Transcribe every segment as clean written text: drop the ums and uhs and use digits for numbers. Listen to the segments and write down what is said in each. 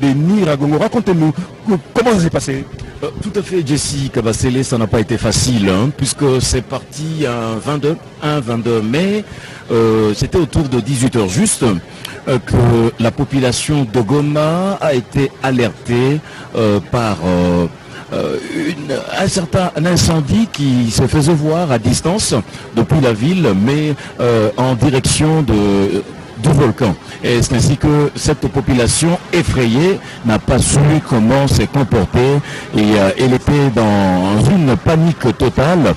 de Nyiragongo. Racontez-nous comment ça s'est passé. Tout à fait, Jessie Kabasele, ça n'a pas été facile, puisque c'est parti un 22 mai, c'était autour de 18h juste, que la population de Goma a été alertée par un incendie qui se faisait voir à distance depuis la ville, mais en direction du volcan. Et c'est ainsi que cette population effrayée n'a pas su comment se comporter et elle était dans une panique totale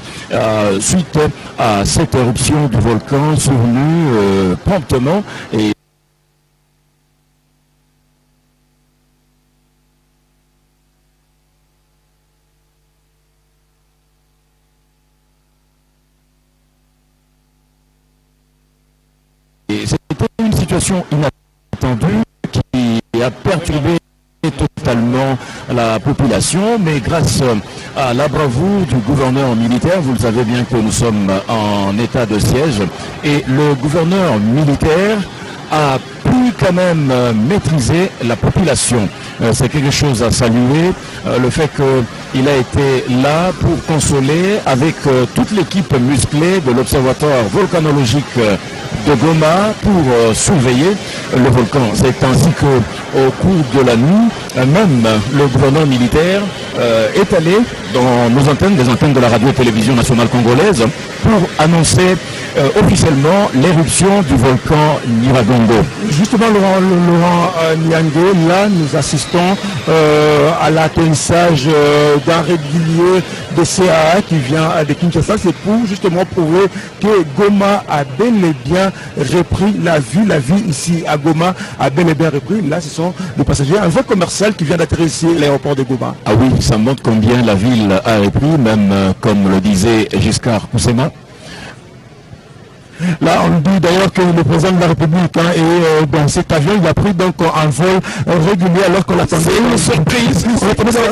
suite à cette éruption du volcan survenue promptement. Et c'était une situation inattendue qui a perturbé totalement la population, mais grâce à la bravoure du gouverneur militaire, vous le savez bien que nous sommes en état de siège, et le gouverneur militaire a pu quand même maîtriser la population. C'est quelque chose à saluer, le fait qu'il a été là pour consoler avec toute l'équipe musclée de l'Observatoire volcanologique de Goma pour surveiller le volcan. C'est ainsi qu'au cours de la nuit, même le gouverneur militaire est allé dans nos antennes, des antennes de la radio-télévision nationale congolaise, pour annoncer officiellement l'éruption du volcan Nyiragongo. Justement, Laurent Niangue, là nous assistons à l'atterrissage d'un régulier de CAA qui vient de Kinshasa. C'est pour justement prouver que Goma a bel et bien repris la vie ici à Goma a bel et bien repris. Là, ce sont des passagers, un vol commercial qui vient d'atterrir ici à l'aéroport de Goma. Ah oui, ça montre combien la ville a repris, même comme le disait Giscard Koussema. Là, on dit d'ailleurs que le président de la République est dans cet avion, il a pris donc un vol régulier alors qu'on l'attendait. C'est une surprise.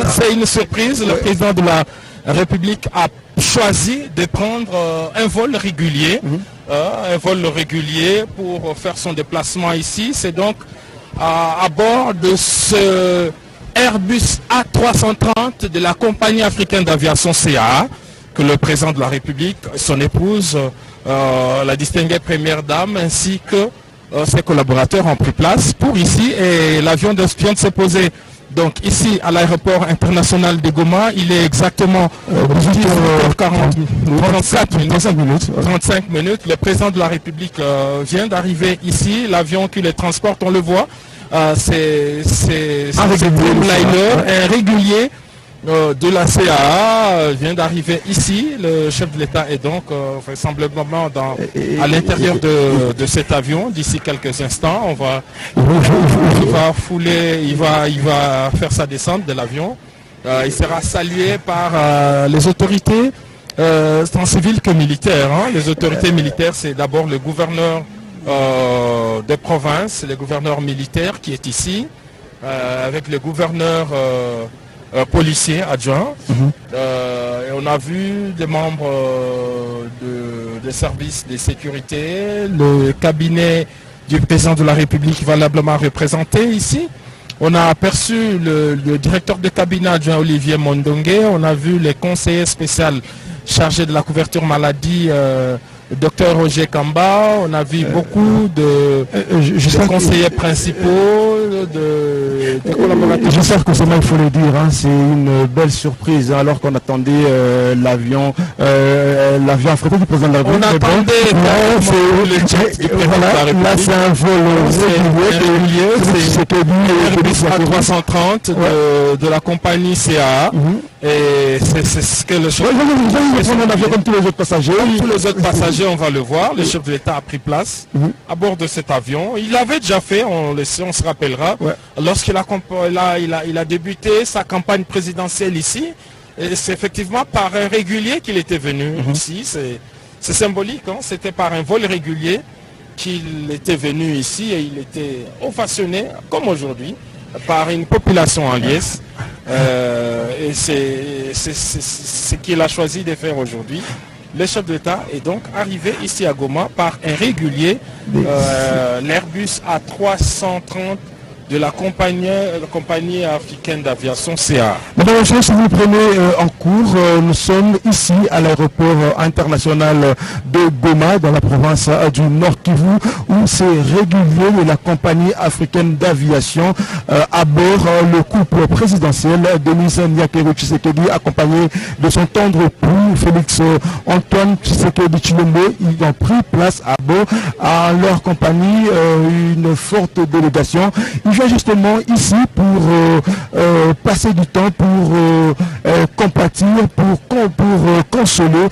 C'est une surprise. Le président de la République a choisi de prendre un vol régulier, pour faire son déplacement ici. C'est donc à bord de ce Airbus A330 de la compagnie africaine d'aviation CAA que le président de la République, son épouse, la distinguée première dame, ainsi que ses collaborateurs ont pris place pour ici, et l'avion vient de se poser donc ici à l'aéroport international de Goma. Il est exactement 35 minutes. Le président de la République vient d'arriver ici. L'avion qui les transporte, on le voit, c'est Dreamliner, un régulier de la CAA vient d'arriver ici. Le chef de l'État est donc vraisemblablement à l'intérieur de cet avion. D'ici quelques instants, il va faire sa descente de l'avion. Il sera salué par les autorités, tant civiles que militaires. Les autorités militaires, c'est d'abord le gouverneur des provinces, le gouverneur militaire qui est ici, avec le gouverneur policier adjoint. Et on a vu des membres des services de sécurité, le cabinet du président de la République valablement représenté ici. On a aperçu le directeur de cabinet adjoint Olivier Mondongue. On a vu les conseillers spéciaux chargés de la couverture maladie, Dr Roger Kamba. On a vu beaucoup de conseillers principaux, de collaborateurs. J'espère que il faut le dire, c'est une belle surprise alors qu'on attendait l'avion affrété du président de la République. On attendait le jet du président de la République. Là c'est un vol régulier, c'est Airbus A330 de la compagnie CAA. Et c'est ce que le chef comme tous les autres passagers. Tous les autres passagers, on va le voir. Le chef de l'État a pris place à bord de cet avion. Il l'avait déjà fait, on se rappellera, lorsqu'il a débuté sa campagne présidentielle ici. Et c'est effectivement par un régulier qu'il était venu ici. C'est symbolique, c'était par un vol régulier qu'il était venu ici, et il était ovationné, comme aujourd'hui, par une population en liesse. Et c'est ce qu'il a choisi de faire aujourd'hui. Le chef de l'État est donc arrivé ici à Goma par un régulier, l'Airbus A330 de la compagnie africaine d'aviation CA. Madame, si vous prenez en cours, nous sommes ici à l'aéroport international de Goma, dans la province du Nord Kivu, où c'est régulier de la compagnie africaine d'aviation à bord le couple présidentiel Denis Nyakero Tshisekedi, accompagné de son tendre époux Félix Antoine Tshisekedi Tshilombo. Ils ont pris place à bord, à leur compagnie, une forte délégation. Ils viennent justement ici pour passer du temps, pour compatir, pour consoler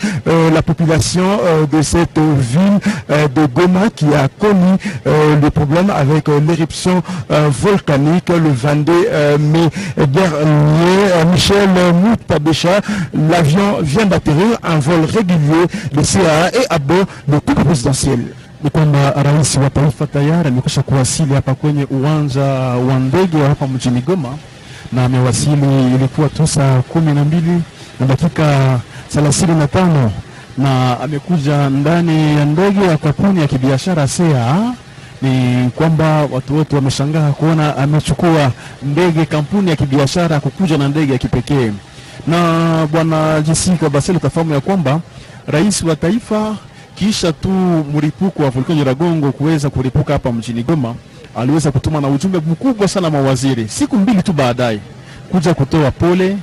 la population de cette ville de Goma qui a connu le problème avec l'éruption volcanique le 22 mai dernier. Michel Moutabécha, l'avion vient d'atterrir, un vol régulier de CAA et à bord le couple présidentiel. Ni kwamba rais wa taifa tayari amekwisha kuwasili hapa kwenye uwanja wa ndege hapa mjini Goma, na amewasili ilikuwa tu saa 12:35 na amekuja ndani ya ndege ya kampuni ya kibiashara CAA. Ni kwamba watu wote wameshangaa kuona amechukua ndege kampuni ya kibiashara kukuja na ndege ya kipekee. Na bwana Jessica Basile, utafahamu ya kwamba rais wa taifa kisha tu mlipuko wa volkano Nyiragongo kuweza kuripuka hapa mjini Goma, aliweza kutuma na ujumbe mkubwa sana mawaziri siku 2 tu baadaye kuja kutoa pole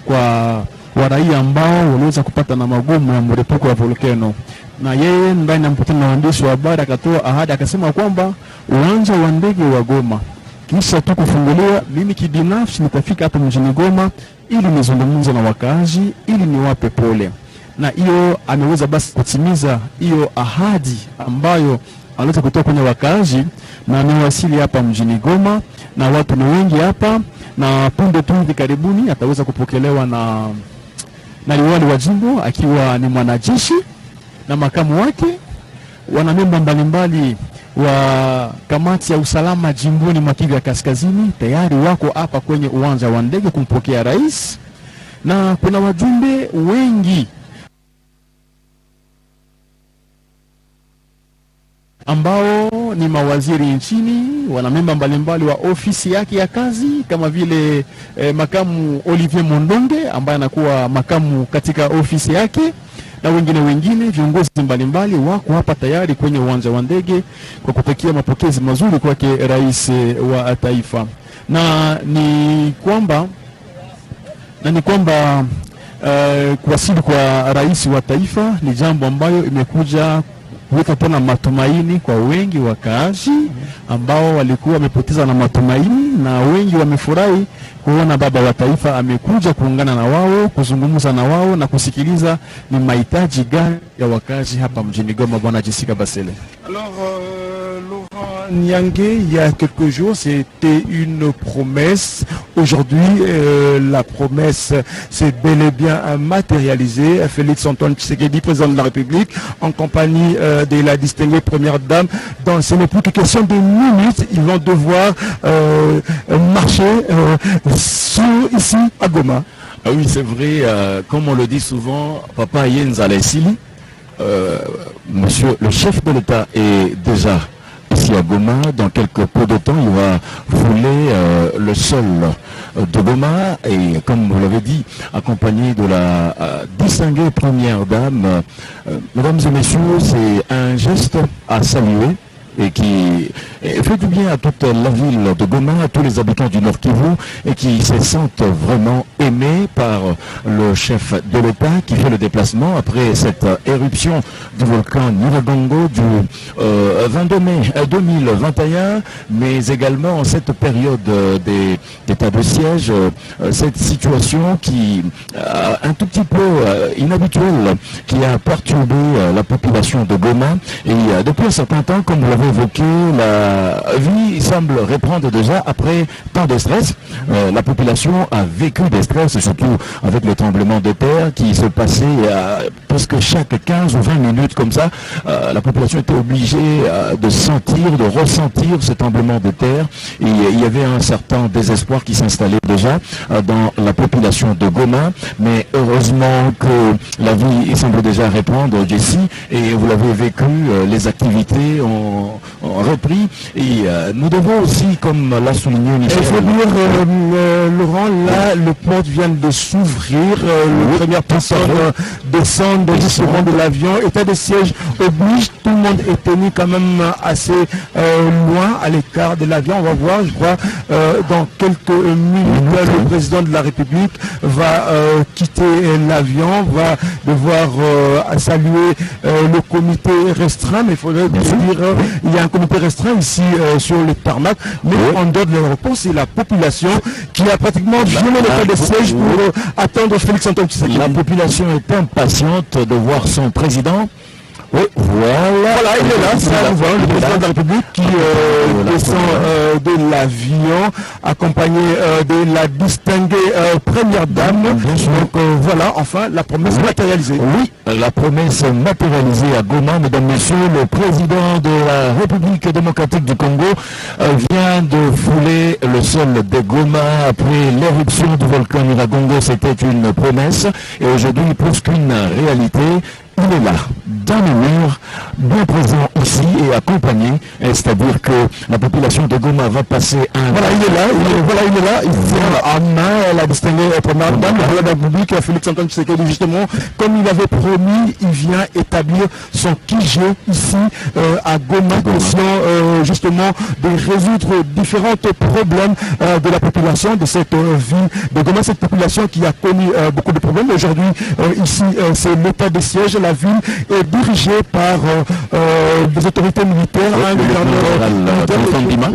kwa raia ambao waliweza kupata na magumu ya mlipuko wa volkano. Na yeye ndani ya mkutano na waandishi wa habari akatoa ahadi, akasema kwamba uwanja wa ndege wa Goma kisha tu kufunguliwa, mimi kibinafsi nitafika hapa mjini Goma ili nizungumze na wakazi, ili niwape pole. Na hiyo ameweza basi kutimiza hiyo ahadi ambayo aliweza kutoa kwenye wakazi, na amewasili hapa mjini Goma na watu ni wengi hapa, na punde tu hivi karibuni ataweza kupokelewa na liwali wa jimbo akiwa ni mwanajeshi na makamu wake. Wanamemba mbalimbali wa kamati ya usalama jimboni mwa Kivu ya Kaskazini tayari wako hapa kwenye uwanja wa ndege kumpokea rais, na kuna wajumbe wengi ambao ni mawaziri nchini, wanamemba mbalimbali wa ofisi yake ya kazi, kama vile makamu Olivier Mondonge ambaye anakuwa makamu katika ofisi yake, na wengine viongozi mbalimbali wako hapa tayari kwenye uwanja wa ndege kwa kupokea mapokezi mazuri kwake rais wa taifa. Na ni kwamba kuwasili kwa rais wa taifa ni jambo ambayo imekuja kuweka tena matumaini kwa wengi wakaazi ambao walikuwa wamepoteza na matumaini, na wengi wamefurahi kuona baba wa taifa amekuja kuungana na wao, kuzungumza na wao na kusikiliza ni mahitaji gani ya wakazi hapa mjini Goma. Bwana Jessica Basile. Alors, Laurent Niangue, il y a quelques jours, c'était une promesse. Aujourd'hui, la promesse s'est bel et bien matérialisée. Félix Antoine Tshisekedi, président de la République, en compagnie de la distinguée première dame. Donc, ce n'est plus que question de minutes. Ils vont devoir marcher ici à Goma. Ah oui, c'est vrai. Comme on le dit souvent, Papa Yenza Lesili, monsieur le chef de l'État est déjà ici à Goma. Dans quelques peu de temps, il va fouler le sol de Goma, et comme vous l'avez dit, accompagné de la distinguée première dame. Mesdames et messieurs, c'est un geste à saluer et qui fait du bien à toute la ville de Goma, à tous les habitants du Nord Kivu, et qui se sentent vraiment aimés par le chef de l'État qui fait le déplacement après cette éruption du volcan Nyiragongo du 22 mai 2021, mais également cette période d'état de siège, cette situation qui un tout petit peu inhabituelle, qui a perturbé la population de Goma. Et depuis un certain temps, comme vous l'avez évoqué, la vie semble reprendre déjà après tant de stress. La population a vécu des stress, surtout avec le tremblement de terre qui se passait presque chaque 15 ou 20 minutes comme ça, la population était obligée de sentir, de ressentir cet tremblement de terre. Et il y avait un certain désespoir qui s'installait déjà dans la population de Goma. Mais heureusement que la vie semble déjà répondre, Jessie, et vous l'avez vécu, les activités ont repris. Et nous devons aussi, comme l'a souligné Michel... Il faut dire, Laurent, là, le port vient de s'ouvrir. Le premier personne descend justement de l'avion. État de siège oblige. Tout le monde est tenu quand même assez loin, à l'écart de l'avion. On va voir, je crois, dans quelques minutes, le président de la République va quitter l'avion, va devoir saluer le comité restreint. Mais il faudrait dire, il y a un comité restreint ici sur le tarmac. Mais en dehors de l'aéroport, c'est la population qui a pratiquement violé l'état de siège pour attendre Félix Antoine Tshisekedi. La population est impatiente de voir son président. Oui, voilà, il est là, le président de la République qui descend de l'avion, accompagné de la distinguée première dame. Donc voilà, enfin, la promesse matérialisée. Oui, la promesse matérialisée à Goma, mesdames, messieurs. Le président de la République démocratique du Congo vient de fouler le sol de Goma après l'éruption du volcan Nyiragongo. C'était une promesse et aujourd'hui, plus qu'une réalité, il est là, dans les murs, bien présent ici et accompagné, c'est-à-dire que la population de Goma va passer un... Voilà, il est là, il tient en main la distinguée première dame, le président de la République, Félix Antoine Tshisekedi, justement, comme il avait promis, il vient établir son QG ici à Goma, question justement de résoudre différents problèmes de la population de cette ville de Goma, cette population qui a connu beaucoup de problèmes. Aujourd'hui, ici, c'est l'état de siège. La ville est dirigée par des autorités militaires,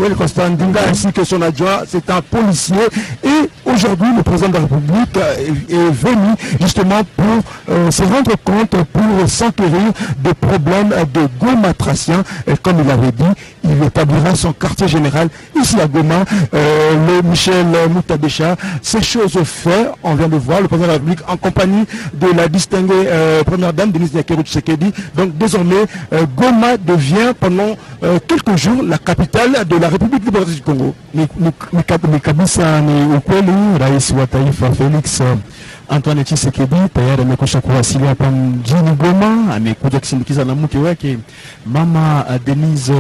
le Constant Ndinga ainsi que son adjoint, c'est un policier. Et aujourd'hui, le président de la République est venu justement pour se rendre compte, pour s'enquérir des problèmes de gomatraciens. Et comme il avait dit, il établira son quartier général ici à Goma. Le Michel Moutadécha, ces choses faites, on vient de voir le président de la République en compagnie de la distinguée première dame, Denise Nyakeru Tshisekedi. Donc désormais, Goma devient pendant quelques jours la capitale de la République démocratique du Congo. Ni kabisa ni ukweli. Rais wa taifa Felix Antoine Tshisekedi tayari amekwisha kuwasili hapa mjini Goma. Amekuja kusindikiza na mke wake mama Denise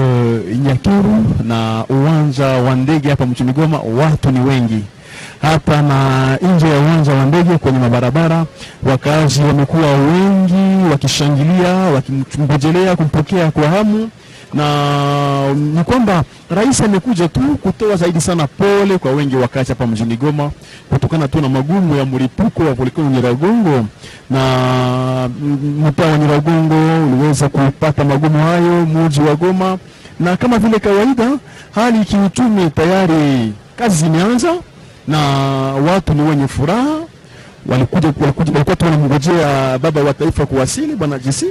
Nyakeru, na uwanja wa ndege hapa mjini Goma watu ni wengi hapa na nje ya uwanja wa ndege kwenye mabarabara. Wakazi wamekuwa wengi wakishangilia, wakimngojelea kumpokea kwa hamu, na ni kwamba rais amekuja tu kutoa zaidi sana pole kwa wengi wakazi hapa mjini Goma kutokana tu na magumu ya mlipuko wa volkano Nyiragongo, na mtaa wa Nyiragongo uliweza kupata magumu hayo mji wa Goma. Na kama vile kawaida, hali kiuchumi tayari kazi zimeanza na watu ni wenye furaha. Walikuwa tu wanamngojea baba wa taifa kuwasili, bwana JC.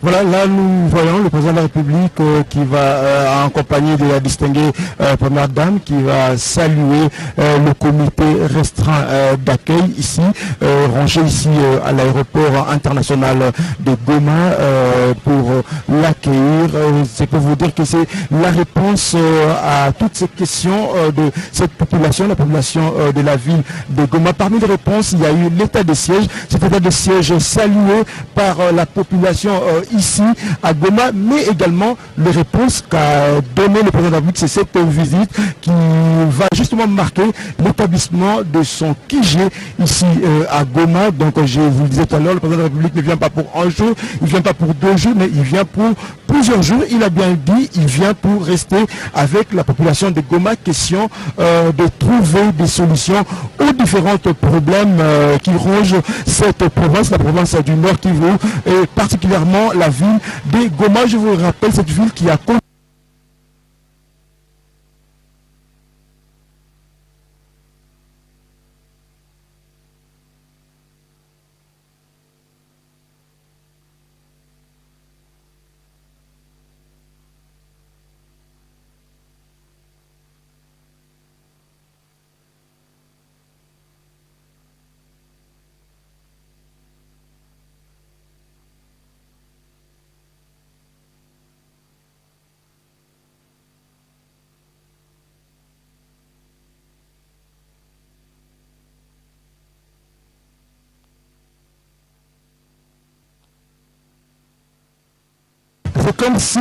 Voilà, là nous voyons le président de la République qui va en compagnie de la distinguée première dame qui va saluer le comité restreint d'accueil ici, rangé ici à l'aéroport international de Goma pour l'accueillir. C'est pour vous dire que c'est la réponse à toutes ces questions de cette population, la population de la ville de Goma. Parmi les réponses, il y a eu l'état de siège, cet état de siège salué par la population ici à Goma, mais également les réponses qu'a donné le président de la République. C'est cette visite qui va justement marquer l'établissement de son QG ici à Goma. Donc je vous le disais tout à l'heure, le président de la République ne vient pas pour un jour, il ne vient pas pour 2 jours, mais il vient pour plusieurs jours. Il a bien dit, il vient pour rester avec la population de Goma, question de trouver des solutions aux différents problèmes qui rongent cette province, la province du Nord Kivu, et particulièrement la ville de Goma. Je vous rappelle cette ville qui a comme si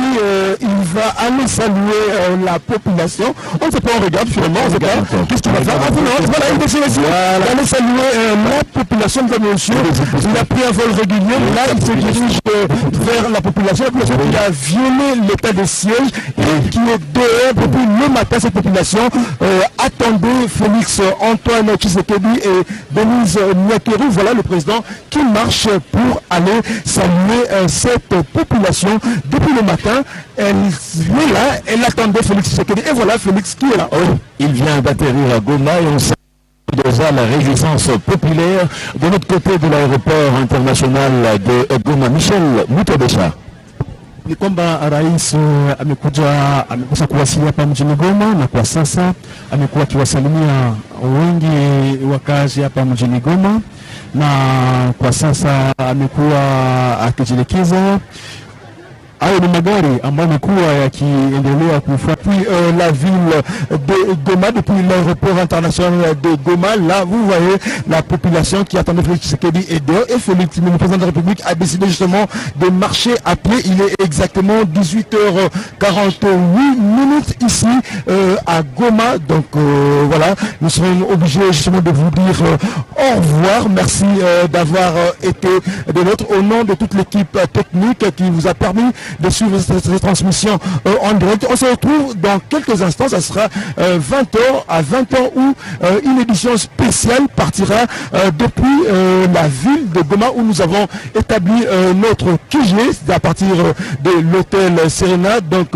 il va aller saluer la population. On ne sait pas, on regarde finalement, on ne sait pas qu'est-ce qu'il va faire. Voilà, il décide aussi d'aller saluer la population de monsieur. Il a pris un vol régulier, là il se dirige vers la population qui a violé l'état de siège et qui est dehors depuis le matin. Cette population attendait Félix Antoine Tshisekedi et Denise Nyakeri. Voilà le président qui marche pour aller saluer cette population. Depuis le matin, elle est là, elle attendait Félix Tshisekedi. Et voilà Félix qui est là. Il vient d'atterrir à Goma et on sait déjà la résistance populaire de notre côté de l'aéroport international de Goma. Michel Mutobesha. Ni kwamba rais amekuja kuwasili hapa mjini Goma, na kwa sasa amekuwa akiwasalimia wengi wakazi hapa mjini Goma, na kwa sasa amekuwa akijielekeza. Hayo ni magari ambayo yamekuwa yakiendelea kufuata la ville de Goma, depuis l'aéroport international de Goma. Là, vous voyez la population qui attendait Félix Tshisekedi et dehors. Et Félix, le président de la République, a décidé justement de marcher à pied. Il est exactement 18h48 ici à Goma. Donc voilà, nous serons obligés justement de vous dire au revoir. Merci d'avoir été de notre, au nom de toute l'équipe technique qui vous a permis de suivre cette transmission en direct. On se retrouve dans quelques instants, ça sera 20h à 20h où une édition spéciale partira depuis la ville de Goma où nous avons établi notre QG, à partir de l'hôtel Serena. Donc